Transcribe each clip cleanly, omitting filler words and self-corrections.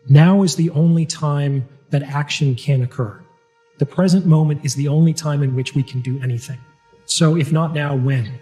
Now is the only time that action can occur. The present moment is the only time in which we can do anything. So if not now, when?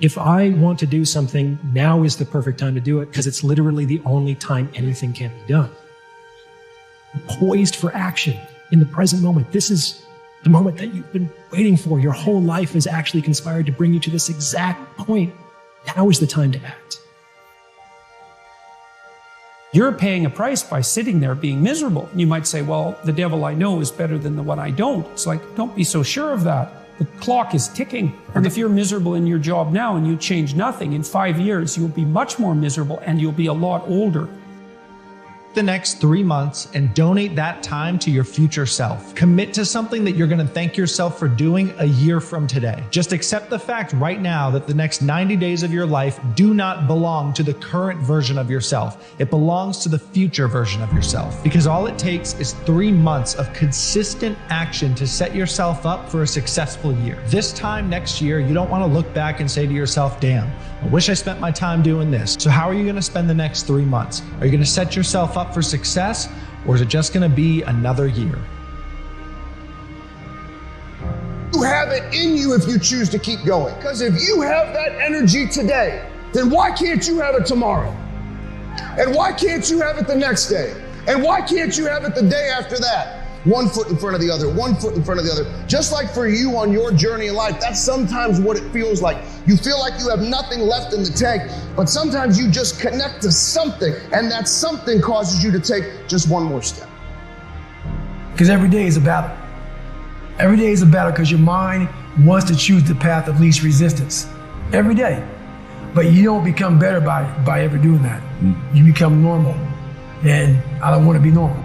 If I want to do something, now is the perfect time to do it because it's literally the only time anything can be done. Poised for action in the present moment. This is the moment that you've been waiting for. Your whole life has actually conspired to bring you to this exact point. Now is the time to act. You're paying a price by sitting there being miserable. You might say, well, the devil I know is better than the one I don't. It's like, don't be so sure of that. The clock is ticking. And if you're miserable in your job now and you change nothing, in 5 years, you'll be much more miserable and you'll be a lot older. The next 3 months and donate that time to your future self. Commit to something that you're going to thank yourself for doing a year from today. Just accept the fact right now that the next 90 days of your life do not belong to the current version of yourself. It belongs to the future version of yourself. Because all it takes is 3 months of consistent action to set yourself up for a successful year. This time next year, you don't want to look back and say to yourself, damn, I wish I spent my time doing this. So how are you going to spend the next 3 months? Are you going to set yourself up for success, or is it just going to be another year? You have it in you if you choose to keep going. Because if you have that energy today, then why can't you have it tomorrow? And why can't you have it the next day? And why can't you have it the day after that? One foot in front of the other, one foot in front of the other. Just like for you on your journey in life, that's sometimes what it feels like. You feel like you have nothing left in the tank, but sometimes you just connect to something, and that something causes you to take just one more step. Because every day is a battle. Every day is a battle because your mind wants to choose the path of least resistance. Every day. But you don't become better by ever doing that. You become normal. And I don't want to be normal.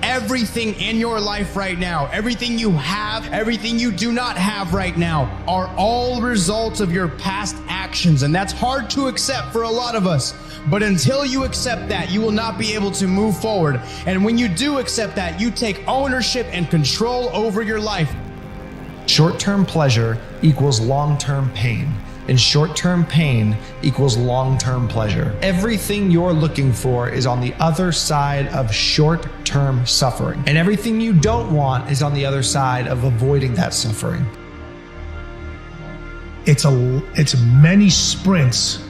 Everything in your life right now, everything you have, everything you do not have right now, are all results of your past actions. And that's hard to accept for a lot of us. But until you accept that, you will not be able to move forward. And when you do accept that, you take ownership and control over your life. Short-term pleasure equals long-term pain. And short-term pain equals long-term pleasure. Everything you're looking for is on the other side of short-term suffering. And everything you don't want is on the other side of avoiding that suffering. It's many sprints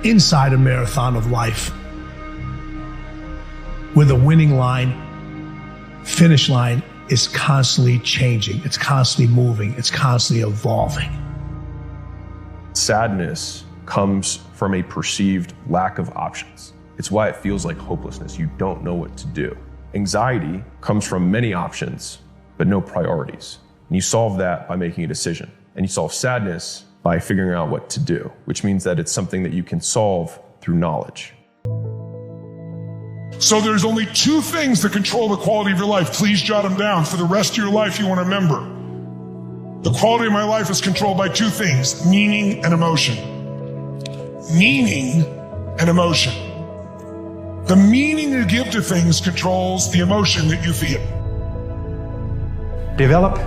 inside a marathon of life with a winning line, finish line is constantly changing. It's constantly moving. It's constantly evolving. Sadness comes from a perceived lack of options. It's why it feels like hopelessness. You don't know what to do. Anxiety comes from many options, but no priorities. And you solve that by making a decision. And you solve sadness by figuring out what to do, which means that it's something that you can solve through knowledge. So there's only 2 things that control the quality of your life. Please jot them down. For the rest of your life, you want to remember. The quality of my life is controlled by 2 things, meaning and emotion. Meaning and emotion. The meaning you give to things controls the emotion that you feel. Develop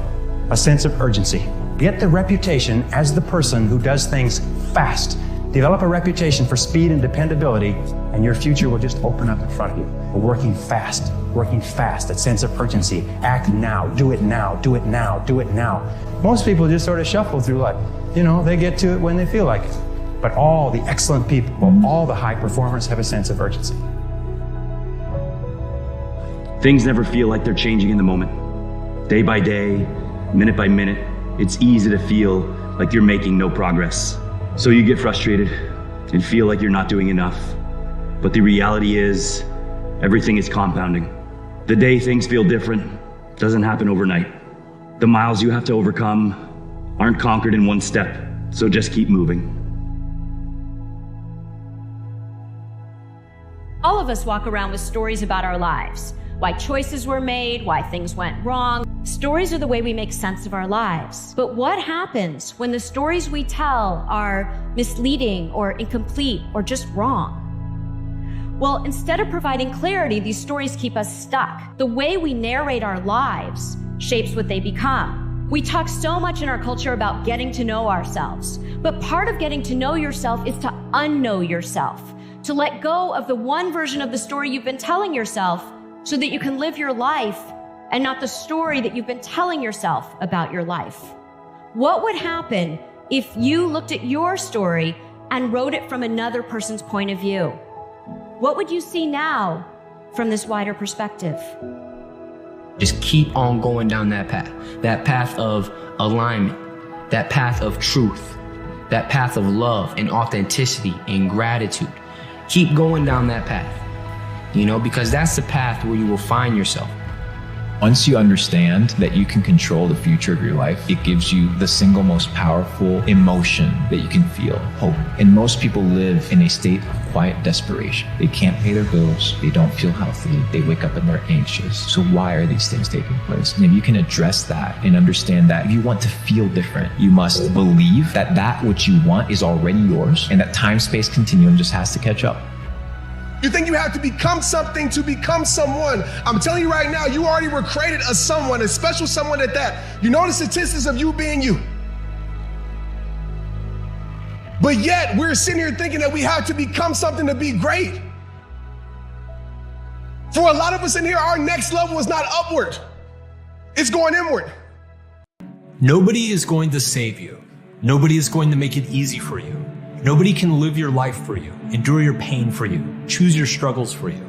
a sense of urgency. Get the reputation as the person who does things fast. Develop a reputation for speed and dependability, and your future will just open up in front of you. Working fast, that sense of urgency. Act now, do it now, do it now, do it now. Most people just sort of shuffle through life. You know, they get to it when they feel like it. But all the excellent people, all the high performers have a sense of urgency. Things never feel like they're changing in the moment. Day by day, minute by minute, it's easy to feel like you're making no progress. So you get frustrated and feel like you're not doing enough. But the reality is, everything is compounding. The day things feel different doesn't happen overnight. The miles you have to overcome aren't conquered in one step, so just keep moving. All of us walk around with stories about our lives. Why choices were made, why things went wrong. Stories are the way we make sense of our lives. But what happens when the stories we tell are misleading or incomplete or just wrong? Well, instead of providing clarity, these stories keep us stuck. The way we narrate our lives shapes what they become. We talk so much in our culture about getting to know ourselves, but part of getting to know yourself is to unknow yourself. to let go of the one version of the story you've been telling yourself so that you can live your life and not the story that you've been telling yourself about your life. What would happen if you looked at your story and wrote it from another person's point of view? What would you see now from this wider perspective? Just keep on going down that path of alignment, that path of truth, that path of love and authenticity and gratitude. Keep going down that path, because that's the path where you will find yourself. Once you understand that you can control the future of your life, it gives you the single most powerful emotion that you can feel, hope. And most people live in a state of quiet desperation. They can't pay their bills. They don't feel healthy. They wake up and they're anxious. So why are these things taking place? And if you can address that and understand that if you want to feel different, you must believe that that which you want is already yours and that time-space continuum just has to catch up. You think you have to become something to become someone. I'm telling you right now, you already were created as someone, a special someone at that. You know the statistics of you being you. But yet, we're sitting here thinking that we have to become something to be great. For a lot of us in here, our next level is not upward. It's going inward. Nobody is going to save you. Nobody is going to make it easy for you. Nobody can live your life for you, endure your pain for you, choose your struggles for you.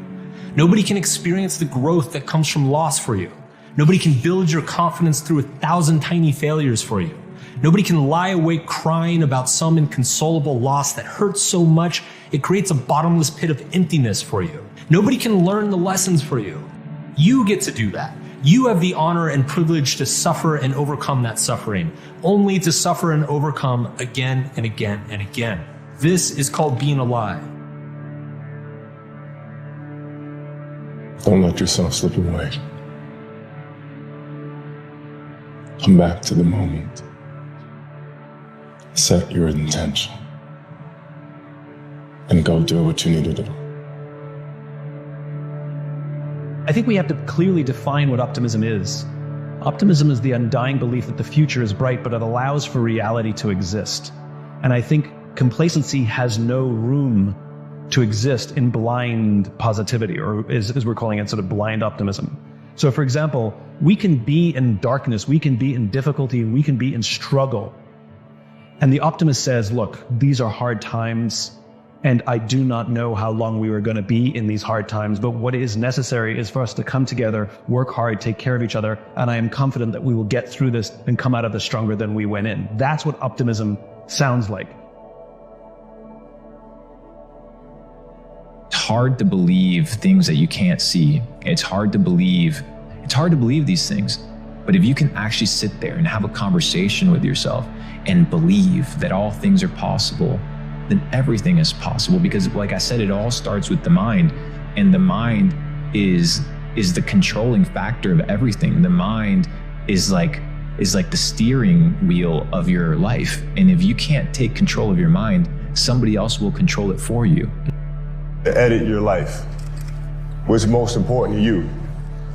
Nobody can experience the growth that comes from loss for you. Nobody can build your confidence through 1,000 tiny failures for you. Nobody can lie awake crying about some inconsolable loss that hurts so much it creates a bottomless pit of emptiness for you. Nobody can learn the lessons for you. You get to do that. You have the honor and privilege to suffer and overcome that suffering, only to suffer and overcome again and again and again. This is called being alive. Don't let yourself slip away. Come back to the moment. Set your intention. And go do what you need to do. I think we have to clearly define what optimism is. Optimism is the undying belief that the future is bright, but it allows for reality to exist. And I think complacency has no room to exist in blind positivity, or as we're calling it, sort of blind optimism. So for example, we can be in darkness, we can be in difficulty, we can be in struggle. And the optimist says, look, these are hard times, and I do not know how long we are going to be in these hard times, but what is necessary is for us to come together, work hard, take care of each other, and I am confident that we will get through this and come out of this stronger than we went in. That's what optimism sounds like. It's hard to believe things that you can't see. It's hard to believe these things. But if you can actually sit there and have a conversation with yourself and believe that all things are possible, then everything is possible. Because like I said, it all starts with the mind, and the mind is the controlling factor of everything. The mind is like the steering wheel of your life. And if you can't take control of your mind, somebody else will control it for you. Edit your life. What's most important to you?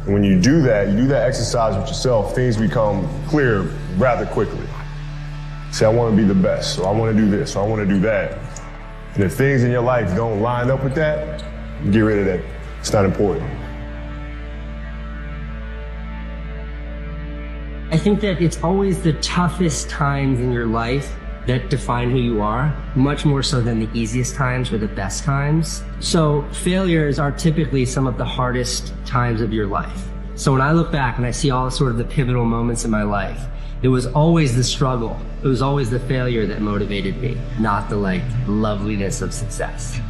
And when you do that exercise with yourself, things become clear rather quickly. Say, I want to be the best, or I want to do this, or I want to do that. And if things in your life don't line up with that, get rid of that. It's not important. I think that it's always the toughest times in your life that define who you are, much more so than the easiest times or the best times. So failures are typically some of the hardest times of your life. So when I look back and I see all sort of the pivotal moments in my life, it was always the struggle. It was always the failure that motivated me, not the loveliness of success.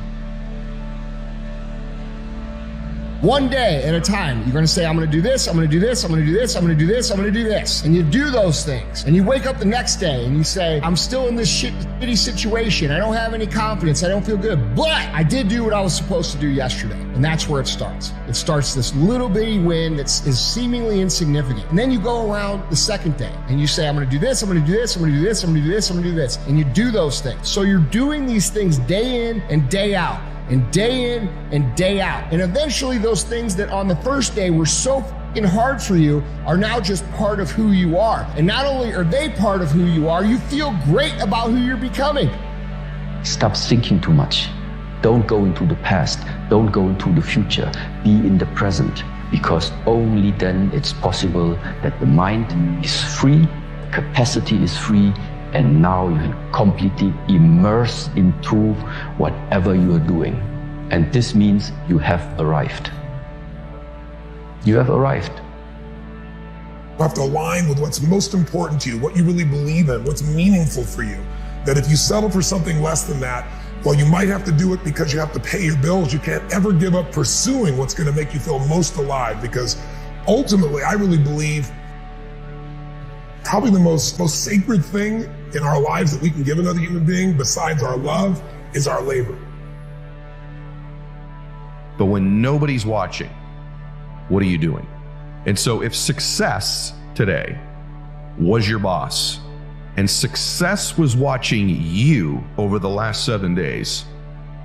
One day at a time, you're gonna say, I'm gonna do this, I'm gonna do this, I'm gonna do this, I'm gonna do this, I'm gonna do this. And you do those things. And you wake up the next day and you say, I'm still in this shitty situation. I don't have any confidence. I don't feel good. But I did do what I was supposed to do yesterday. And that's where it starts. It starts this little bitty win that is seemingly insignificant. And then you go around the second day and you say, I'm gonna do this, I'm gonna do this, I'm gonna do this, I'm gonna do this, I'm gonna do this. And you do those things. So you're doing these things day in and day out. And day in and day out. And eventually those things that on the first day were so fucking hard for you are now just part of who you are. And not only are they part of who you are, you feel great about who you're becoming. Stop thinking too much. Don't go into the past. Don't go into the future. Be in the present, because only then it's possible that the mind is free, capacity is free, and now you can completely immerse into whatever you are doing. And this means you have arrived. You have arrived. You have to align with what's most important to you, what you really believe in, what's meaningful for you. That if you settle for something less than that, while you might have to do it because you have to pay your bills, you can't ever give up pursuing what's going to make you feel most alive. Because ultimately, I really believe probably the most sacred thing in our lives that we can give another human being besides our love is our labor. But when nobody's watching, what are you doing? And so if success today was your boss, and success was watching you over the last 7 days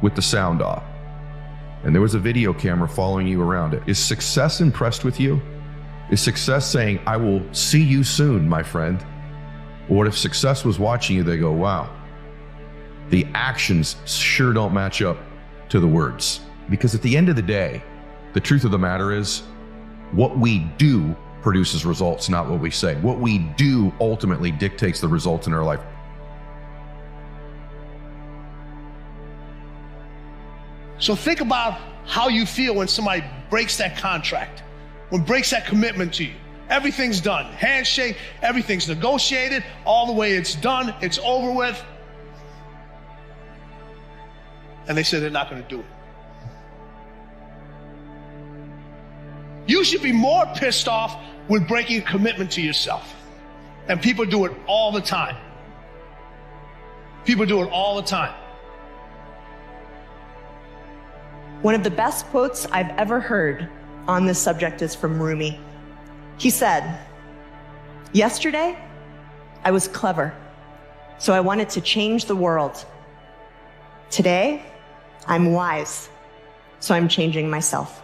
with the sound off, and there was a video camera following you around it, is success impressed with you? Is success saying, I will see you soon, my friend? Or what if success was watching you, they go, wow, the actions sure don't match up to the words. Because at the end of the day, the truth of the matter is, what we do produces results, not what we say. What we do ultimately dictates the results in our life. So think about how you feel when somebody breaks that contract, when breaks that commitment to you. Everything's done. Handshake, everything's negotiated, all the way it's done, it's over with. And they say they're not going to do it. You should be more pissed off with breaking a commitment to yourself. And people do it all the time. People do it all the time. One of the best quotes I've ever heard on this subject is from Rumi. He said, "Yesterday, I was clever, so I wanted to change the world. Today, I'm wise, so I'm changing myself."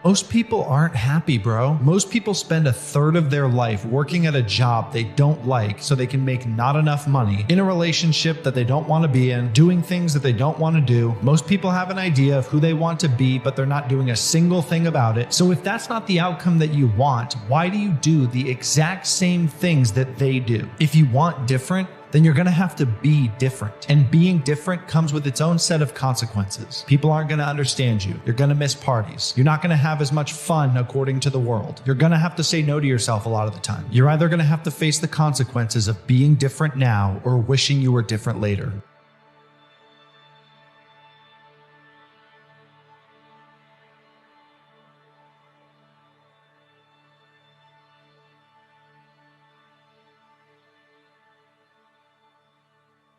Most people aren't happy, bro. Most people spend a third of their life working at a job they don't like so they can make not enough money, in a relationship that they don't want to be in, doing things that they don't want to do. Most people have an idea of who they want to be, but they're not doing a single thing about it. So if that's not the outcome that you want, why do you do the exact same things that they do? If you want different, then you're gonna have to be different. And being different comes with its own set of consequences. People aren't gonna understand you. You're gonna miss parties. You're not gonna have as much fun according to the world. You're gonna have to say no to yourself a lot of the time. You're either gonna have to face the consequences of being different now or wishing you were different later.